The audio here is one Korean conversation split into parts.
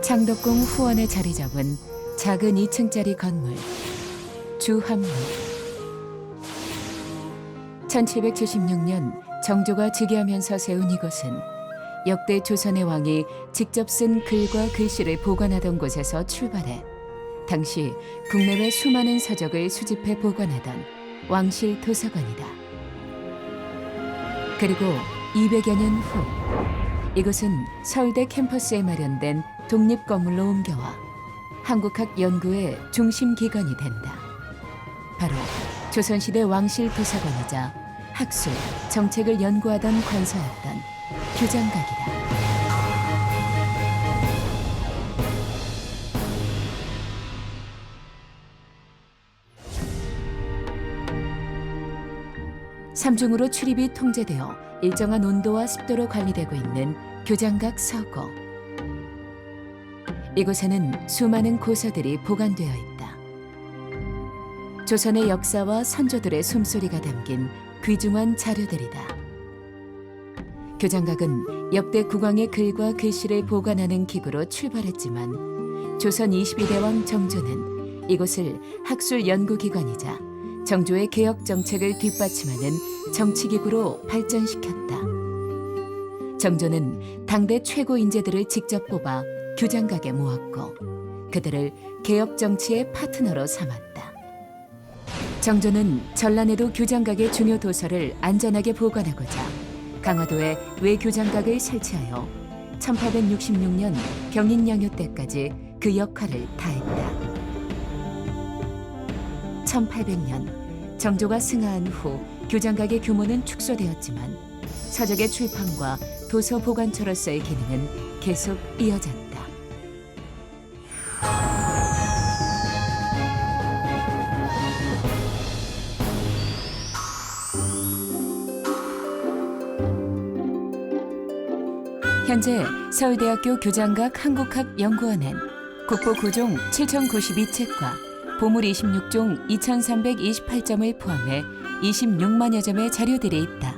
창덕궁 후원에 자리 잡은 작은 2층짜리 건물 주함루. 1776년 정조가 즉위하면서 세운 이곳은 역대 조선의 왕이 직접 쓴 글과 글씨를 보관하던 곳에서 출발해 당시 국내외 수많은 서적을 수집해 보관하던 왕실 도서관이다. 그리고 200여 년 후 이곳은 서울대 캠퍼스에 마련된 독립건물로 옮겨와 한국학 연구의 중심 기관이 된다. 바로 조선시대 왕실 도서관이자 학술, 정책을 연구하던 관서였던 규장각이다. 삼중으로 출입이 통제되어 일정한 온도와 습도로 관리되고 있는 규장각 서고. 이곳에는 수많은 고서들이 보관되어 있다. 조선의 역사와 선조들의 숨소리가 담긴 귀중한 자료들이다. 규장각은 역대 국왕의 글과 글씨를 보관하는 기구로 출발했지만 조선 22대 왕 정조는 이곳을 학술 연구기관이자 정조의 개혁 정책을 뒷받침하는 정치기구로 발전시켰다. 정조는 당대 최고 인재들을 직접 뽑아 규장각에 모았고 그들을 개혁 정치의 파트너로 삼았다. 정조는 전란에도 규장각의 중요 도서를 안전하게 보관하고자 강화도에 외규장각을 설치하여 1866년 병인양요 때까지 그 역할을 다했다. 1800년 정조가 승하한 후 규장각의 규모는 축소되었지만 서적의 출판과 도서 보관처로서의 기능은 계속 이어졌다. 현재 서울대학교 규장각 한국학연구원엔 국보 9종 7092책과 보물 26종 2328점을 포함해 26만여 점의 자료들이 있다.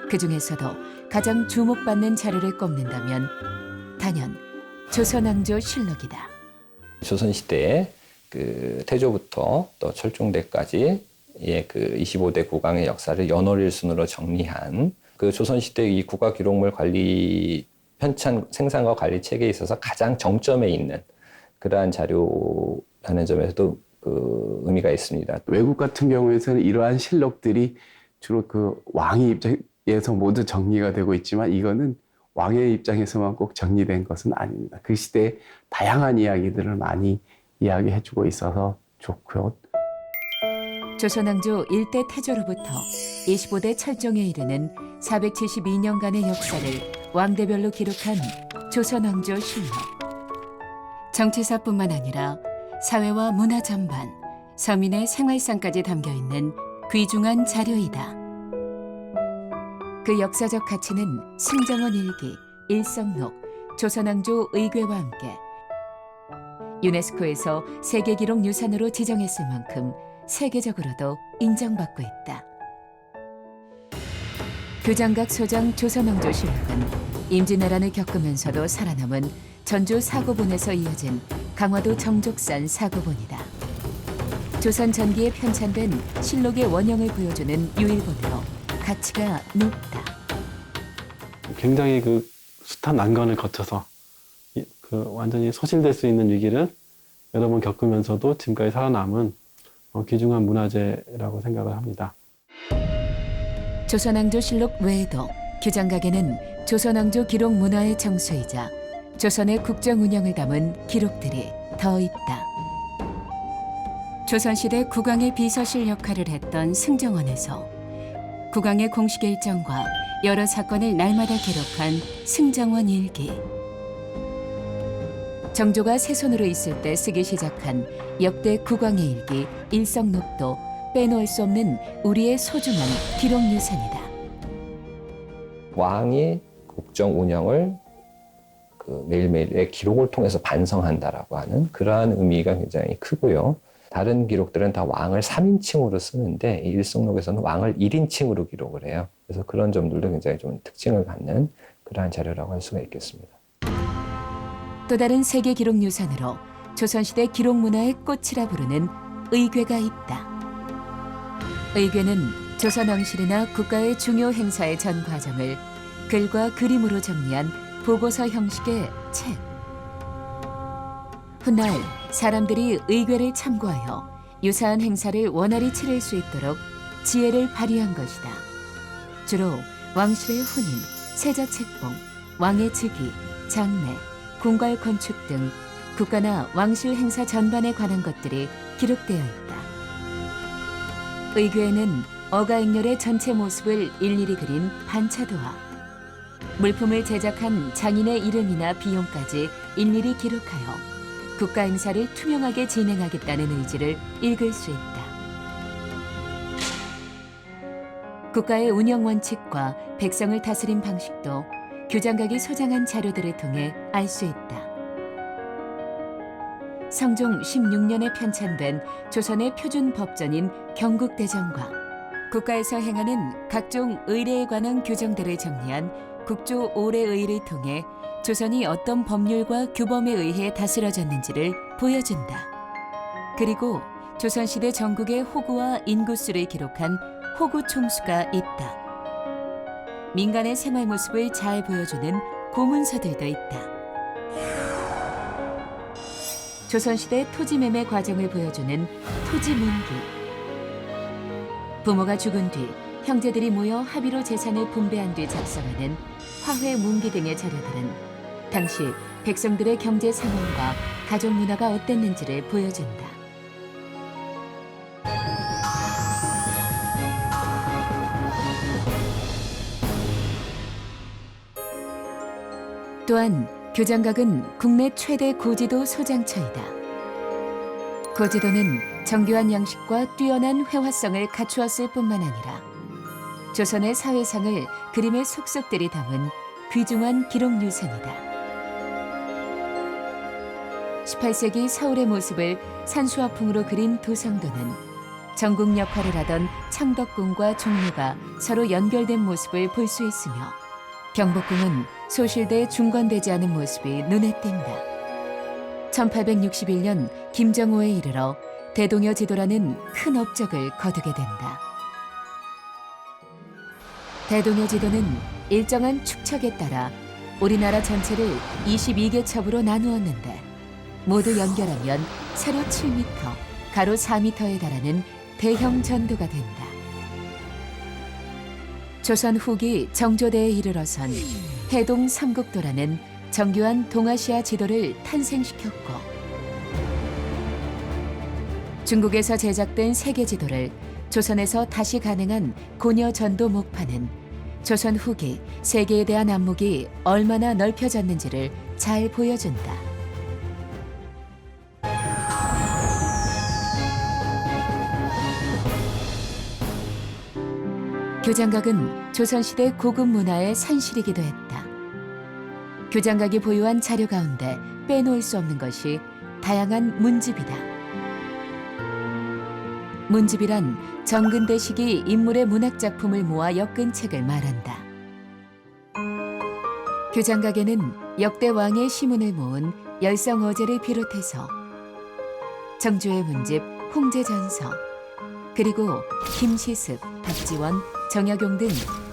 그 중에서도 가장 주목받는 자료를 꼽는다면 단연 조선왕조 실록이다. 조선시대에 그 태조부터 또 철종대까지 그 25대 국왕의 역사를 연월일순으로 정리한 그 조선시대 이 국가기록물 관리 편찬 생산과 관리 체계에 있어서 가장 정점에 있는 그러한 자료라는 점에서도 그 의미가 있습니다. 외국 같은 경우에는 이러한 실록들이 주로 그 왕의 입장에서 모두 정리가 되고 있지만 이거는 왕의 입장에서만 꼭 정리된 것은 아닙니다. 그 시대의 다양한 이야기들을 많이 이야기해주고 있어서 좋고요. 조선왕조 1대 태조로부터 25대 철종에 이르는 472년간의 역사를 왕대별로 기록한 조선왕조 실록. 정치사뿐만 아니라 사회와 문화 전반, 서민의 생활상까지 담겨있는 귀중한 자료이다. 그 역사적 가치는 승정원 일기, 일성록, 조선왕조 의궤와 함께 유네스코에서 세계기록유산으로 지정했을 만큼 세계적으로도 인정받고 있다. 규장각 소장 조선왕조 실록은 임진왜란을 겪으면서도 살아남은 전주 사고본에서 이어진 강화도 정족산 사고본이다. 조선 전기에 편찬된 실록의 원형을 보여주는 유일본으로 가치가 높다. 굉장히 그 숱한 난관을 거쳐서 그 완전히 소실될 수 있는 위기를 여러 번 겪으면서도 지금까지 살아남은 귀중한 문화재라고 생각을 합니다. 조선왕조 실록 외에도 규장각에는 조선왕조 기록 문화의 정수이자 조선의 국정 운영을 담은 기록들이 더 있다. 조선시대 국왕의 비서실 역할을 했던 승정원에서 국왕의 공식 일정과 여러 사건을 날마다 기록한 승정원 일기. 정조가 세손으로 있을 때 쓰기 시작한 역대 국왕의 일기 일성록도 빼놓을 수 없는 우리의 소중한 기록 유산이다. 왕이 국정 운영을 그 매일매일의 기록을 통해서 반성한다라고 하는 그러한 의미가 굉장히 크고요. 다른 기록들은 다 왕을 3인칭으로 쓰는데 이 일성록에서는 왕을 1인칭으로 기록을 해요. 그래서 그런 점들도 굉장히 좀 특징을 갖는 그러한 자료라고 할 수가 있겠습니다. 또 다른 세계 기록 유산으로 조선시대 기록 문화의 꽃이라 부르는 의궤가 있다. 의궤는 조선 왕실이나 국가의 중요 행사의 전 과정을 글과 그림으로 정리한 보고서 형식의 책. 훗날 사람들이 의궤를 참고하여 유사한 행사를 원활히 치를 수 있도록 지혜를 발휘한 것이다. 주로 왕실의 혼인, 세자 책봉, 왕의 즉위, 장례, 궁궐 건축 등 국가나 왕실 행사 전반에 관한 것들이 기록되어 있다. 의궤에는 어가행렬의 전체 모습을 일일이 그린 반차도와 물품을 제작한 장인의 이름이나 비용까지 일일이 기록하여 국가 행사를 투명하게 진행하겠다는 의지를 읽을 수 있다. 국가의 운영 원칙과 백성을 다스린 방식도 규장각이 소장한 자료들을 통해 알 수 있다. 성종 16년에 편찬된 조선의 표준 법전인 경국대정과 국가에서 행하는 각종 의례에 관한 규정들을 정리한 국조 오례의를 통해 조선이 어떤 법률과 규범에 의해 다스려졌는지를 보여준다. 그리고 조선시대 전국의 호구와 인구수를 기록한 호구 총수가 있다. 민간의 생활 모습을 잘 보여주는 고문서들도 있다. 조선시대 토지 매매 과정을 보여주는 토지문기. 부모가 죽은 뒤 형제들이 모여 합의로 재산을 분배한 뒤 작성하는 화훼문기 등의 자료들은 당시 백성들의 경제 상황과 가족 문화가 어땠는지를 보여준다. 또한 교장각은 국내 최대 고지도 소장처이다. 고지도는 정교한 양식과 뛰어난 회화성을 갖추었을 뿐만 아니라 조선의 사회상을 그림의 속속들이 담은 귀중한 기록 유산이다. 18세기 서울의 모습을 산수화풍으로 그린 도성도는 전국 역할을 하던 창덕궁과 종로가 서로 연결된 모습을 볼 수 있으며 경복궁은 소실돼 중건되지 않은 모습이 눈에 띈다. 1861년 김정호에 이르러 대동여 지도라는 큰 업적을 거두게 된다. 대동여 지도는 일정한 축척에 따라 우리나라 전체를 22개 첩으로 나누었는데 모두 연결하면 세로 7m, 가로 4m에 달하는 대형 전도가 된다. 조선 후기 정조대에 이르러선 해동 삼국도라는 정교한 동아시아 지도를 탄생시켰고 중국에서 제작된 세계 지도를 조선에서 다시 간행한 고려 전도 목파는 조선 후기 세계에 대한 안목이 얼마나 넓혀졌는지를 잘 보여준다. 교장각은 조선시대 고급 문화의 산실이기도 했다. 교장각이 보유한 자료 가운데 빼놓을 수 없는 것이 다양한 문집이다. 문집이란 정근대 시기 인물의 문학작품을 모아 엮은 책을 말한다. 교장각에는 역대 왕의 시문을 모은 열성어제를 비롯해서 정조의 문집 홍제전서, 그리고 김시습, 박지원, 정약용 등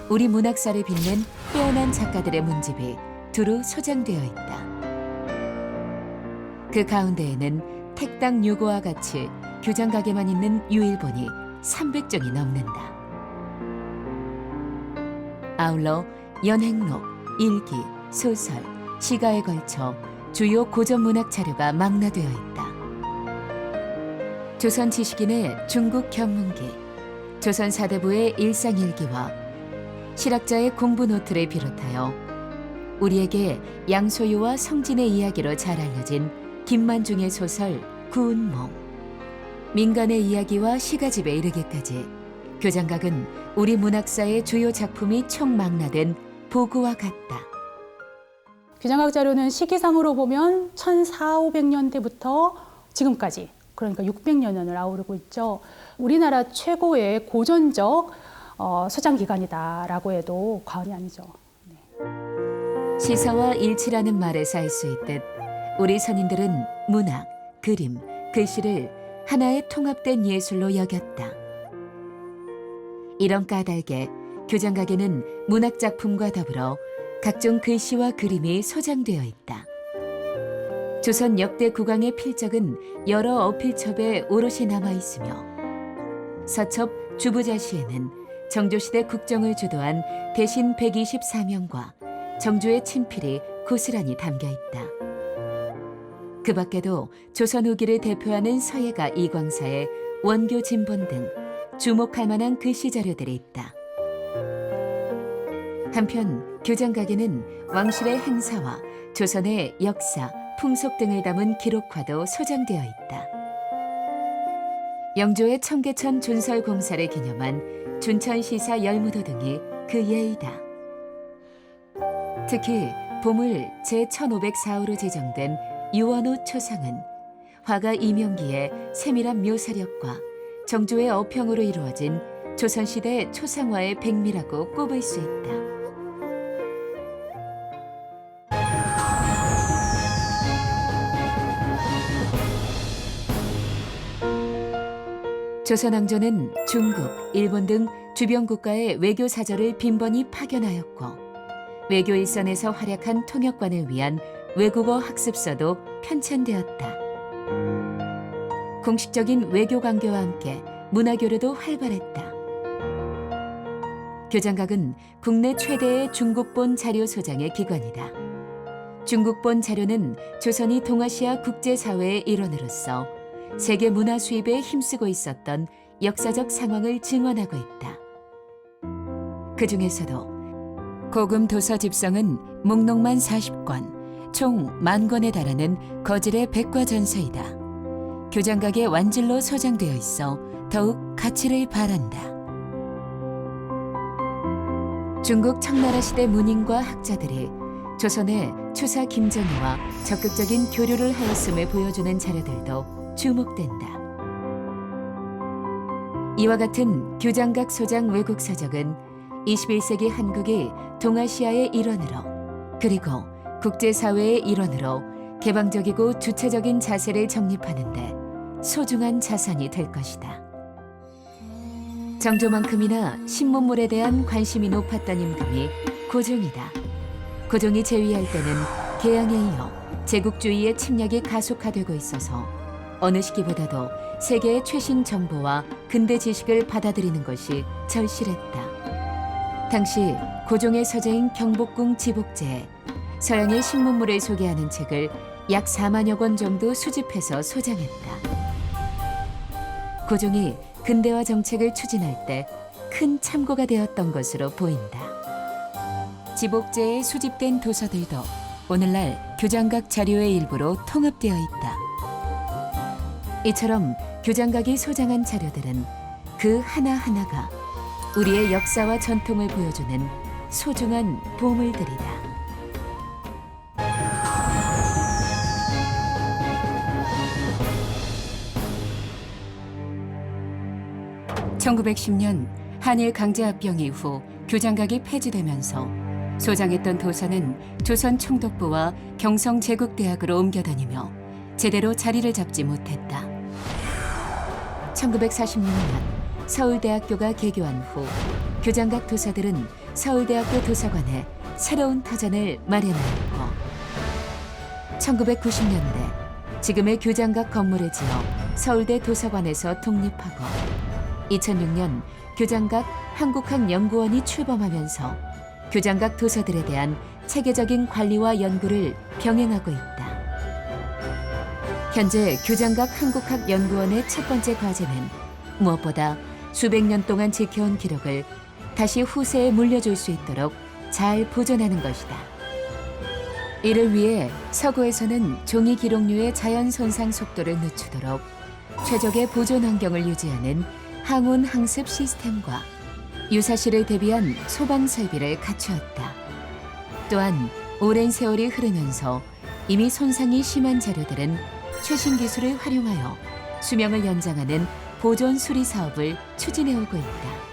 우리 문학사를 빛낸 빼어난 작가들의 문집이 두루 소장되어 있다. 그 가운데에는 택당 유고와 같이 교장각에만 있는 유일본이 300종이 넘는다. 아울러 연행록, 일기, 소설, 시가에 걸쳐 주요 고전 문학 자료가 망라되어 있다. 조선 지식인의 중국 견문기, 조선 사대부의 일상일기와 실학자의 공부 노트를 비롯하여 우리에게 양소유와 성진의 이야기로 잘 알려진 김만중의 소설 구운몽, 민간의 이야기와 시가집에 이르기까지 교장각은 우리 문학사의 주요 작품이 총망라된 보고와 같다. 교장각 자료는 시기상으로 보면 1400~500년대부터 지금까지, 그러니까 600여년을 아우르고 있죠. 우리나라 최고의 고전적 소장기관이다라고 해도 과언이 아니죠. 시사와 일치라는 말에서 알 수 있듯 우리 선인들은 문학, 그림, 글씨를 하나의 통합된 예술로 여겼다. 이런 까닭에 교장각에는 문학작품과 더불어 각종 글씨와 그림이 소장되어 있다. 조선 역대 국왕의 필적은 여러 어필첩에 오롯이 남아있으며 서첩 주부자시에는 정조시대 국정을 주도한 대신 124명과 정조의 친필이 고스란히 담겨있다. 그 밖에도 조선 후기를 대표하는 서예가 이광사의 원교 진본 등 주목할 만한 글씨 자료들이 있다. 한편 교장각에는 왕실의 행사와 조선의 역사, 풍속 등을 담은 기록화도 소장되어 있다. 영조의 청계천 준설 공사를 기념한 준천시사 열무도 등이 그 예이다. 특히 보물 제1504호로 지정된 유원호 초상은 화가 이명기의 세밀한 묘사력과 정조의 어평으로 이루어진 조선시대 초상화의 백미라고 꼽을 수 있다. 조선왕조는 중국, 일본 등 주변 국가의 외교 사절을 빈번히 파견하였고 외교 일선에서 활약한 통역관을 위한 외국어 학습서도 편찬되었다. 공식적인 외교 강교와 함께 문화교류도 활발했다. 교장각은 국내 최대의 중국본 자료 소장의 기관이다. 중국본 자료는 조선이 동아시아 국제사회의 일원으로서 세계 문화 수입에 힘쓰고 있었던 역사적 상황을 증언하고 있다. 그 중에서도 고금 도서 집성은 목록만 40권, 총 10,000권에 달하는 거질의 백과전서이다. 교장각에 완질로 소장되어 있어 더욱 가치를 발한다. 중국 청나라 시대 문인과 학자들이 조선의 추사 김정희와 적극적인 교류를 하였음을 보여주는 자료들도 주목된다. 이와 같은 교장각 소장 외국 서적은 21세기 한국이 동아시아의 일원으로 그리고 국제사회의 일원으로 개방적이고 주체적인 자세를 정립하는 데 소중한 자산이 될 것이다. 정조만큼이나 신문물에 대한 관심이 높았던 임금이 고종이다. 고종이 재위할 때는 개항에 이어 제국주의의 침략이 가속화되고 있어서 어느 시기보다도 세계의 최신 정보와 근대 지식을 받아들이는 것이 절실했다. 당시 고종의 서재인 경복궁 지복제에 서양의 신문물을 소개하는 책을 약 40,000여 권 정도 수집해서 소장했다. 고종이 근대화 정책을 추진할 때 큰 참고가 되었던 것으로 보인다. 지복제에 수집된 도서들도 오늘날 교장각 자료의 일부로 통합되어 있다. 이처럼 교장각이 소장한 자료들은 그 하나하나가 우리의 역사와 전통을 보여주는 소중한 보물들이다. 1910년 한일 강제합병 이후 교장각이 폐지되면서 소장했던 도서는 조선 총독부와 경성제국대학으로 옮겨다니며 제대로 자리를 잡지 못했다. 1946년 서울대학교가 개교한 후 교장각 도서들은 서울대학교 도서관에 새로운 터전을 마련하였고 1990년대 지금의 교장각 건물을 지어 서울대 도서관에서 독립하고 2006년 교장각 한국학연구원이 출범하면서 교장각 도서들에 대한 체계적인 관리와 연구를 병행하고 있다. 현재 교장각 한국학연구원의 첫 번째 과제는 무엇보다 수백 년 동안 지켜온 기록을 다시 후세에 물려줄 수 있도록 잘 보존하는 것이다. 이를 위해 서구에서는 종이 기록류의 자연 손상 속도를 늦추도록 최적의 보존 환경을 유지하는 항온 항습 시스템과 유사시를 대비한 소방 설비를 갖추었다. 또한 오랜 세월이 흐르면서 이미 손상이 심한 자료들은 최신 기술을 활용하여 수명을 연장하는 보존 수리 사업을 추진해오고 있다.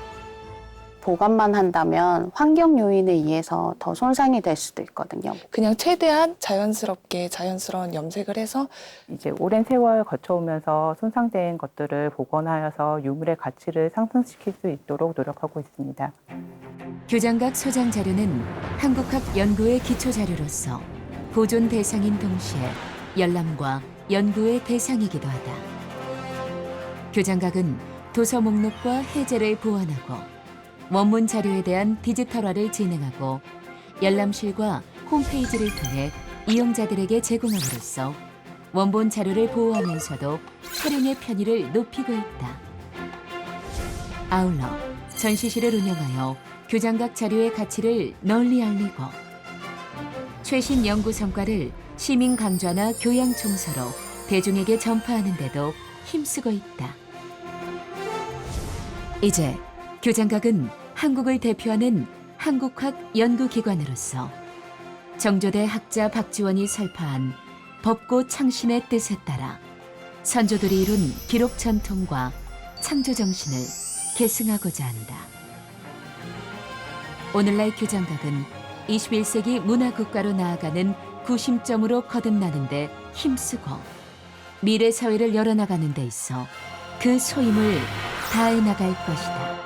보관만 한다면 환경 요인에 의해서 더 손상이 될 수도 있거든요. 그냥 최대한 자연스럽게 자연스러운 염색을 해서 이제 오랜 세월 거쳐오면서 손상된 것들을 복원하여서 유물의 가치를 상승시킬 수 있도록 노력하고 있습니다. 규장각 소장 자료는 한국학 연구의 기초 자료로서 보존 대상인 동시에 열람과 연구의 대상이기도 하다. 규장각은 도서 목록과 해제를 보완하고 원문 자료에 대한 디지털화를 진행하고 열람실과 홈페이지를 통해 이용자들에게 제공함으로써 원본 자료를 보호하면서도 활용의 편의를 높이고 있다. 아울러 전시실을 운영하여 규장각 자료의 가치를 널리 알리고 최신 연구 성과를 시민 강좌나 교양 총서로 대중에게 전파하는 데도 힘쓰고 있다. 이제 규장각은 한국을 대표하는 한국학 연구기관으로서 정조대 학자 박지원이 설파한 법고 창신의 뜻에 따라 선조들이 이룬 기록 전통과 창조 정신을 계승하고자 한다. 오늘날 규장각은 21세기 문화국가로 나아가는 구심점으로 거듭나는데 힘쓰고 미래 사회를 열어나가는 데 있어 그 소임을 다해 나갈 것이다.